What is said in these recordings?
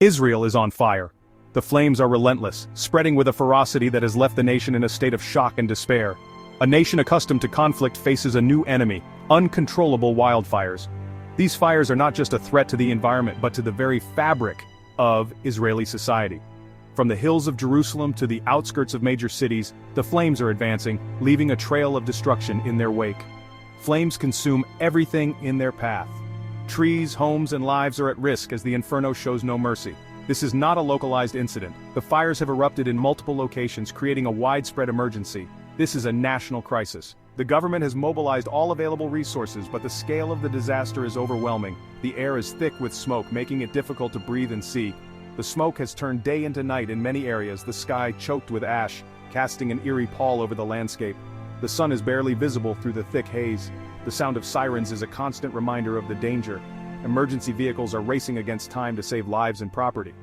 Israel is on fire. The flames are relentless, spreading with a ferocity that has left the nation in a state of shock and despair. A nation accustomed to conflict faces a new enemy, uncontrollable wildfires. These fires are not just a threat to the environment but to the very fabric of Israeli society. From the hills of Jerusalem to the outskirts of major cities, the flames are advancing, leaving a trail of destruction in their wake. Flames consume everything in their path. Trees, homes, and lives are at risk as the inferno shows no mercy. This is not a localized incident. The fires have erupted in multiple locations, creating a widespread emergency. This is a national crisis. The government has mobilized all available resources, but the scale of the disaster is overwhelming. The air is thick with smoke, making it difficult to breathe and see. The smoke has turned day into night in many areas, the sky choked with ash, casting an eerie pall over the landscape. The sun is barely visible through the thick haze. The sound of sirens is a constant reminder of the danger. Emergency vehicles are racing against time to save lives and property.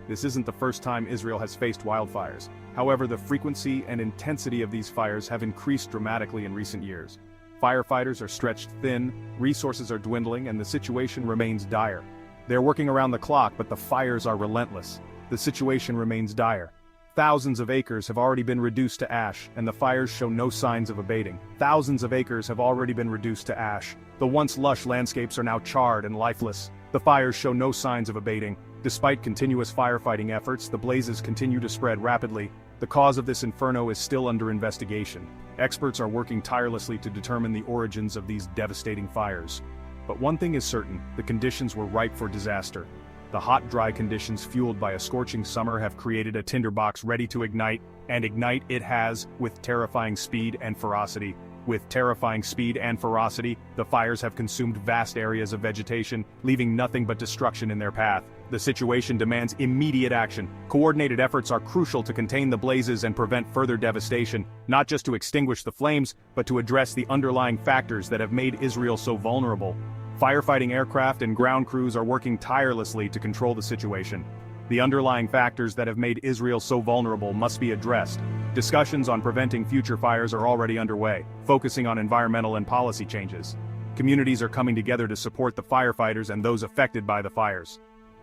This isn't the first time Israel has faced wildfires. However, the frequency and intensity of these fires have increased dramatically in recent years. Firefighters are stretched thin, resources are dwindling, and the situation remains dire. They're working around the clock, but the fires are relentless. The situation remains dire. Thousands of acres have already been reduced to ash, and the fires show no signs of abating. Thousands of acres have already been reduced to ash. The once lush landscapes are now charred and lifeless. The fires show no signs of abating. Despite continuous firefighting efforts, the blazes continue to spread rapidly. The cause of this inferno is still under investigation. Experts are working tirelessly to determine the origins of these devastating fires. But one thing is certain, the conditions were ripe for disaster. The hot, dry conditions fueled by a scorching summer have created a tinderbox ready to ignite, and ignite it has, with terrifying speed and ferocity. With terrifying speed and ferocity, the fires have consumed vast areas of vegetation, leaving nothing but destruction in their path. The situation demands immediate action. Coordinated efforts are crucial to contain the blazes and prevent further devastation, not just to extinguish the flames, but to address the underlying factors that have made Israel so vulnerable. Firefighting aircraft and ground crews are working tirelessly to control the situation. The underlying factors that have made Israel so vulnerable must be addressed. Discussions on preventing future fires are already underway, focusing on environmental and policy changes. Communities are coming together to support the firefighters and those affected by the fires.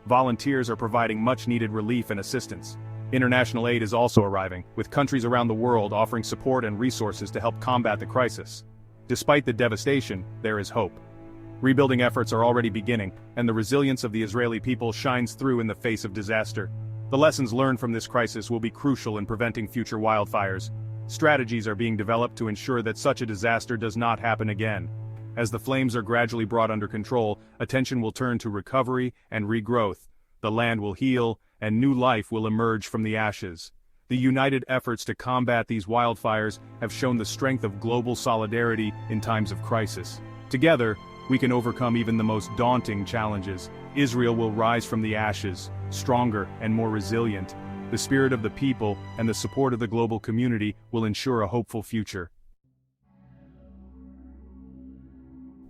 Volunteers are providing much-needed relief and assistance. International aid is also arriving, with countries around the world offering support and resources to help combat the crisis. Despite the devastation, there is hope. Rebuilding efforts are already beginning, and the resilience of the Israeli people shines through in the face of disaster. The lessons learned from this crisis will be crucial in preventing future wildfires. Strategies are being developed to ensure that such a disaster does not happen again. As the flames are gradually brought under control, attention will turn to recovery and regrowth. The land will heal, and new life will emerge from the ashes. The united efforts to combat these wildfires have shown the strength of global solidarity in times of crisis. Together, we can overcome even the most daunting challenges. Israel will rise from the ashes, stronger and more resilient. The spirit of the people and the support of the global community will ensure a hopeful future.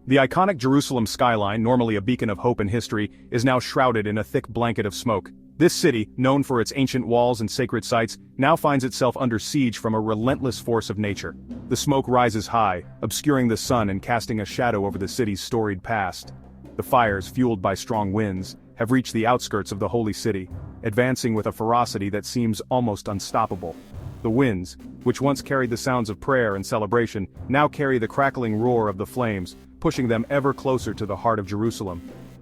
The iconic Jerusalem skyline, normally a beacon of hope and history, is now shrouded in a thick blanket of smoke. This city, known for its ancient walls and sacred sites, now finds itself under siege from a relentless force of nature. The smoke rises high, obscuring the sun and casting a shadow over the city's storied past. The fires, fueled by strong winds, have reached the outskirts of the holy city, advancing with a ferocity that seems almost unstoppable. The winds, which once carried the sounds of prayer and celebration, now carry the crackling roar of the flames, pushing them ever closer to the heart of Jerusalem.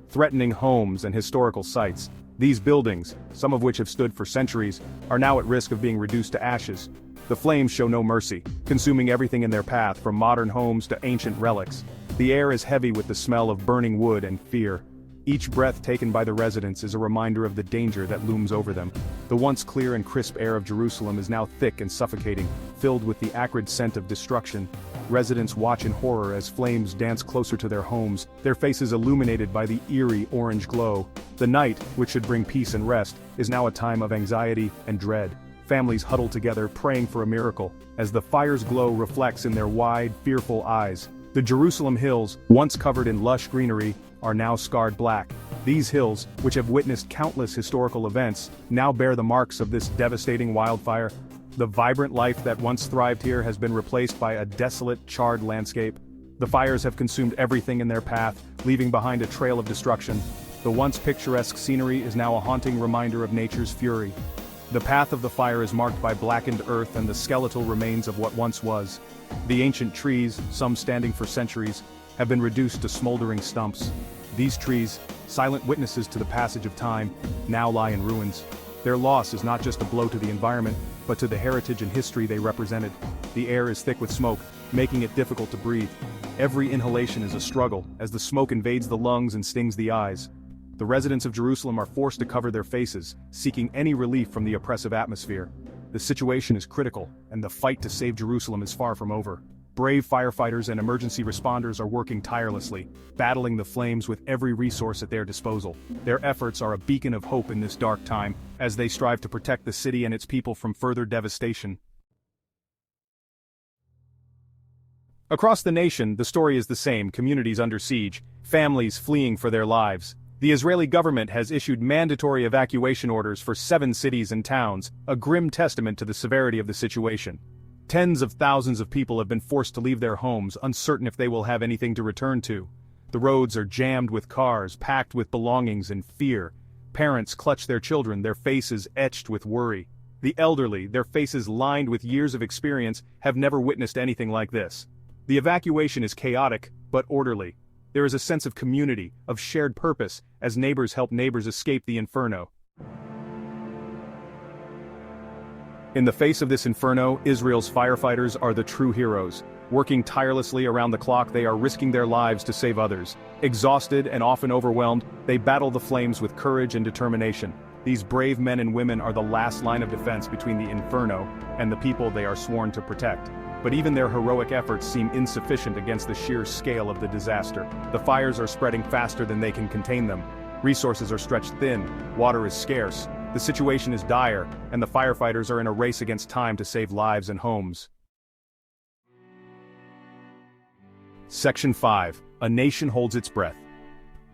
Threatening homes and historical sites, these buildings, some of which have stood for centuries, are now at risk of being reduced to ashes. The flames show no mercy, consuming everything in their path from modern homes to ancient relics. The air is heavy with the smell of burning wood and fear. Each breath taken by the residents is a reminder of the danger that looms over them. The once clear and crisp air of Jerusalem is now thick and suffocating, filled with the acrid scent of destruction. Residents watch in horror as flames dance closer to their homes, their faces illuminated by the eerie orange glow. The night, which should bring peace and rest, is now a time of anxiety and dread. Families huddle together, praying for a miracle, as the fire's glow reflects in their wide, fearful eyes. The Jerusalem hills, once covered in lush greenery, are now scarred black. These hills, which have witnessed countless historical events, now bear the marks of this devastating wildfire. The vibrant life that once thrived here has been replaced by a desolate, charred landscape. The fires have consumed everything in their path, leaving behind a trail of destruction. The once picturesque scenery is now a haunting reminder of nature's fury. The path of the fire is marked by blackened earth and the skeletal remains of what once was. The ancient trees, some standing for centuries, have been reduced to smoldering stumps. These trees, silent witnesses to the passage of time, now lie in ruins. Their loss is not just a blow to the environment, but to the heritage and history they represented. The air is thick with smoke, making it difficult to breathe. Every inhalation is a struggle, as the smoke invades the lungs and stings the eyes. The residents of Jerusalem are forced to cover their faces, seeking any relief from the oppressive atmosphere. The situation is critical, and the fight to save Jerusalem is far from over. Brave firefighters and emergency responders are working tirelessly, battling the flames with every resource at their disposal. Their efforts are a beacon of hope in this dark time, as they strive to protect the city and its people from further devastation. Across the nation, the story is the same: communities under siege, families fleeing for their lives. The Israeli government has issued mandatory evacuation orders for 7 cities and towns, a grim testament to the severity of the situation. Tens of thousands of people have been forced to leave their homes, uncertain if they will have anything to return to. The roads are jammed with cars, packed with belongings and fear. Parents clutch their children, their faces etched with worry. The elderly, their faces lined with years of experience, have never witnessed anything like this. The evacuation is chaotic, but orderly. There is a sense of community, of shared purpose, as neighbors help neighbors escape the inferno. In the face of this inferno, Israel's firefighters are the true heroes. Working tirelessly around the clock, they are risking their lives to save others. Exhausted and often overwhelmed, they battle the flames with courage and determination. These brave men and women are the last line of defense between the inferno and the people they are sworn to protect. But even their heroic efforts seem insufficient against the sheer scale of the disaster. The fires are spreading faster than they can contain them. Resources are stretched thin, water is scarce. The situation is dire, and the firefighters are in a race against time to save lives and homes. Section 5. A nation holds its breath.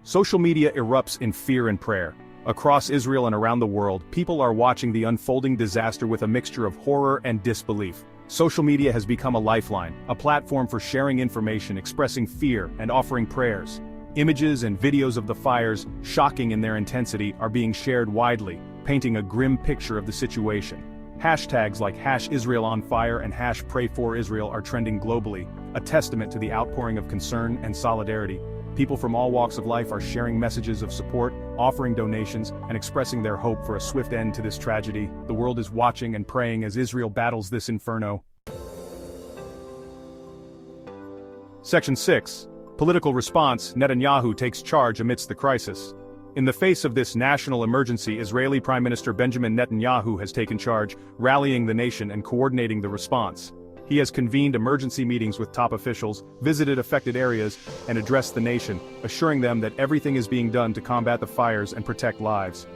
Social media erupts in fear and prayer. Across Israel and around the world, people are watching the unfolding disaster with a mixture of horror and disbelief. Social media has become a lifeline, a platform for sharing information, expressing fear, and offering prayers. Images and videos of the fires, shocking in their intensity, are being shared widely, painting a grim picture of the situation. Hashtags like #IsraelOnFire and #PrayForIsrael are trending globally, a testament to the outpouring of concern and solidarity. People from all walks of life are sharing messages of support, offering donations, and expressing their hope for a swift end to this tragedy. The world is watching and praying as Israel battles this inferno. Section 6. Political response: Netanyahu takes charge amidst the crisis. In the face of this national emergency, Israeli Prime Minister Benjamin Netanyahu has taken charge, rallying the nation and coordinating the response. He has convened emergency meetings with top officials, visited affected areas, and addressed the nation, assuring them that everything is being done to combat the fires and protect lives.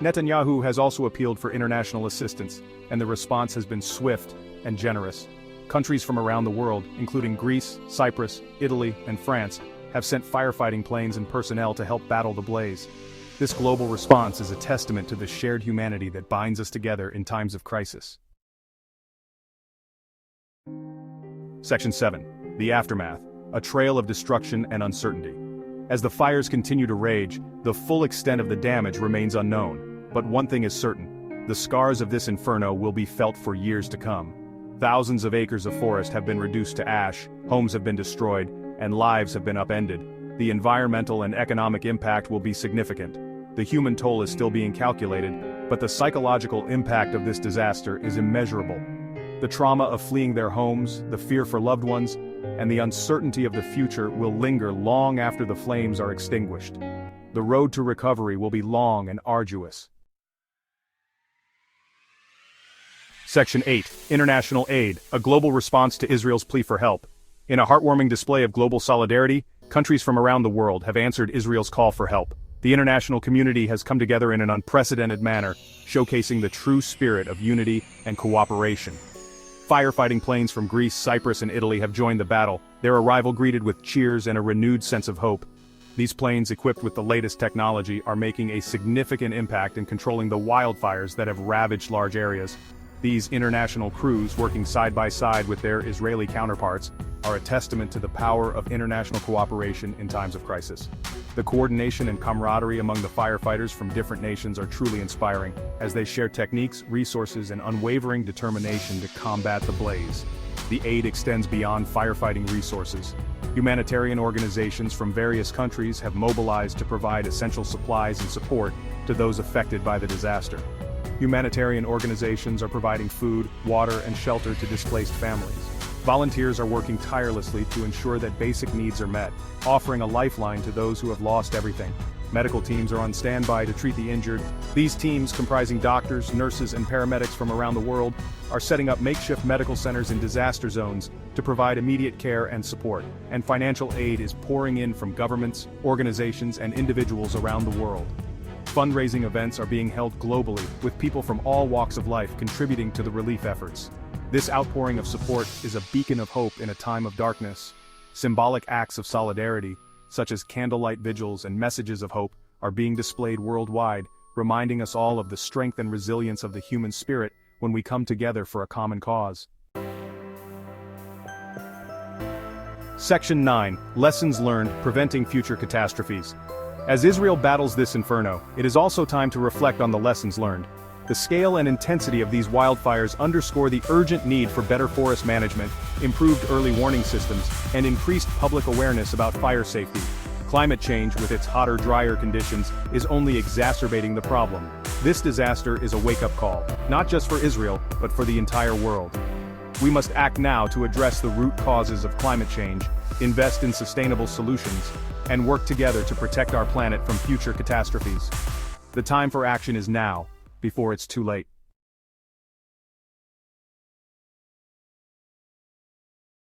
Netanyahu has also appealed for international assistance, and the response has been swift and generous. Countries from around the world, including Greece, Cyprus, Italy, and France, have sent firefighting planes and personnel to help battle the blaze. This global response is a testament to the shared humanity that binds us together in times of crisis. Section 7. The aftermath, a trail of destruction and uncertainty. As the fires continue to rage, the full extent of the damage remains unknown. But one thing is certain: the scars of this inferno will be felt for years to come. Thousands of acres of forest have been reduced to ash, homes have been destroyed, and lives have been upended. The environmental and economic impact will be significant. The human toll is still being calculated, but the psychological impact of this disaster is immeasurable. The trauma of fleeing their homes, the fear for loved ones, and the uncertainty of the future will linger long after the flames are extinguished. The road to recovery will be long and arduous. Section 8. International aid, a global response to Israel's plea for help. In a heartwarming display of global solidarity, countries from around the world have answered Israel's call for help. The international community has come together in an unprecedented manner, showcasing the true spirit of unity and cooperation. Firefighting planes from Greece, Cyprus, and Italy have joined the battle, their arrival greeted with cheers and a renewed sense of hope. These planes, equipped with the latest technology, are making a significant impact in controlling the wildfires that have ravaged large areas. These international crews, working side by side with their Israeli counterparts, are a testament to the power of international cooperation in times of crisis. The coordination and camaraderie among the firefighters from different nations are truly inspiring, as they share techniques, resources, and unwavering determination to combat the blaze. The aid extends beyond firefighting resources. Humanitarian organizations from various countries have mobilized to provide essential supplies and support to those affected by the disaster. Humanitarian organizations are providing food, water, and shelter to displaced families. Volunteers are working tirelessly to ensure that basic needs are met, offering a lifeline to those who have lost everything. Medical teams are on standby to treat the injured. These teams, comprising doctors, nurses, and paramedics from around the world, are setting up makeshift medical centers in disaster zones to provide immediate care and support. And financial aid is pouring in from governments, organizations, and individuals around the world. Fundraising events are being held globally, with people from all walks of life contributing to the relief efforts. This outpouring of support is a beacon of hope in a time of darkness. Symbolic acts of solidarity, such as candlelight vigils and messages of hope, are being displayed worldwide, reminding us all of the strength and resilience of the human spirit when we come together for a common cause. Section 9. Lessons Learned: Preventing Future Catastrophes. As Israel battles this inferno, it is also time to reflect on the lessons learned. The scale and intensity of these wildfires underscore the urgent need for better forest management, improved early warning systems, and increased public awareness about fire safety. Climate change, with its hotter, drier conditions, is only exacerbating the problem. This disaster is a wake-up call, not just for Israel, but for the entire world. We must act now to address the root causes of climate change, invest in sustainable solutions, and work together to protect our planet from future catastrophes. The time for action is now, before it's too late.